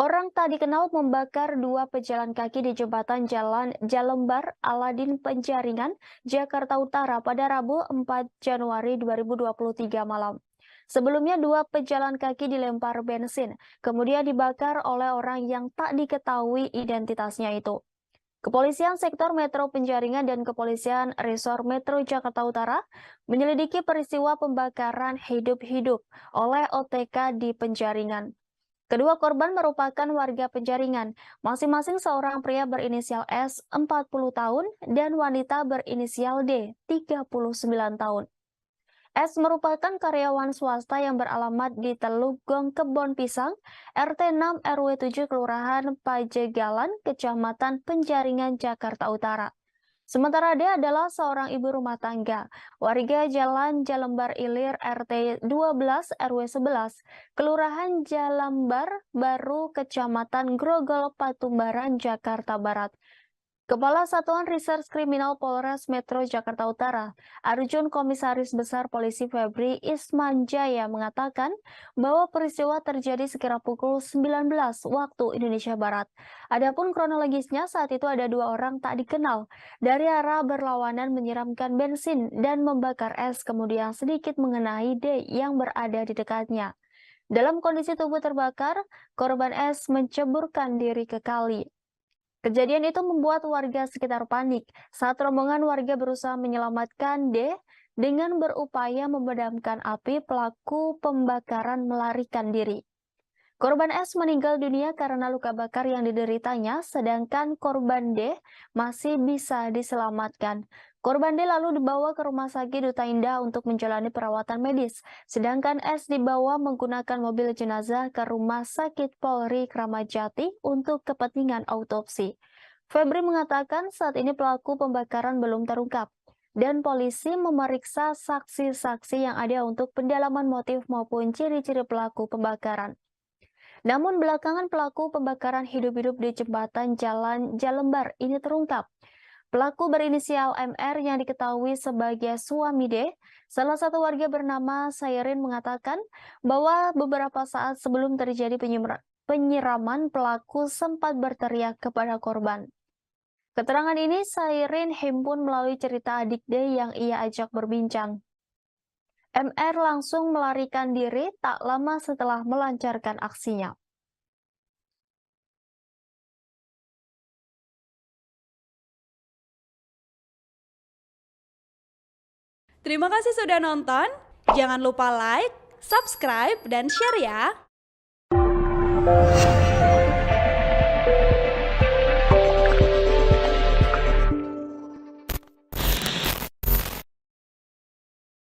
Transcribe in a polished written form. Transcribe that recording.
Orang tak dikenal membakar dua pejalan kaki di jembatan Jalan Jalembar Aladin Penjaringan, Jakarta Utara pada Rabu 4 Januari 2023 malam. Sebelumnya dua pejalan kaki dilempar bensin, kemudian dibakar oleh orang yang tak diketahui identitasnya itu. Kepolisian Sektor Metro Penjaringan dan Kepolisian Resor Metro Jakarta Utara menyelidiki peristiwa pembakaran hidup-hidup oleh OTK di Penjaringan. Kedua korban merupakan warga Penjaringan, masing-masing seorang pria berinisial S 40 tahun dan wanita berinisial D 39 tahun. S merupakan karyawan swasta yang beralamat di Teluk Gong Kebon Pisang, RT 6 RW 7 Kelurahan Pajegalan, Kecamatan Penjaringan, Jakarta Utara. Sementara dia adalah seorang ibu rumah tangga, warga Jalan Jalembar Ilir RT 12 RW 11, Kelurahan Jalembar Baru, Kecamatan Grogol, Patumbaran, Jakarta Barat. Kepala Satuan Reserse Kriminal Polres Metro Jakarta Utara, Arjun Komisaris Besar Polisi Febri Ismanjaya mengatakan bahwa peristiwa terjadi sekira pukul 19 waktu Indonesia Barat. Adapun kronologisnya saat itu ada dua orang tak dikenal dari arah berlawanan menyiramkan bensin dan membakar es kemudian sedikit mengenai D yang berada di dekatnya. Dalam kondisi tubuh terbakar, korban S menceburkan diri ke kali. Kejadian itu membuat warga sekitar panik saat rombongan warga berusaha menyelamatkan D dengan berupaya memadamkan api. Pelaku pembakaran melarikan diri. Korban S meninggal dunia karena luka bakar yang dideritanya, sedangkan korban D masih bisa diselamatkan. Korban D lalu dibawa ke Rumah Sakit Duta Indah untuk menjalani perawatan medis, sedangkan S dibawa menggunakan mobil jenazah ke Rumah Sakit Polri Kramat Jati untuk kepentingan autopsi. Febri mengatakan saat ini pelaku pembakaran belum terungkap dan polisi memeriksa saksi-saksi yang ada untuk pendalaman motif maupun ciri-ciri pelaku pembakaran. Namun belakangan pelaku pembakaran hidup-hidup di jembatan Jalan Jalembar ini terungkap. Pelaku berinisial MR yang diketahui sebagai suami D, salah satu warga bernama Sairin mengatakan bahwa beberapa saat sebelum terjadi penyiraman pelaku sempat berteriak kepada korban. Keterangan ini Sairin himpun melalui cerita adik D yang ia ajak berbincang. MR langsung melarikan diri tak lama setelah melancarkan aksinya. Terima kasih sudah nonton. Jangan lupa like, subscribe, dan share ya.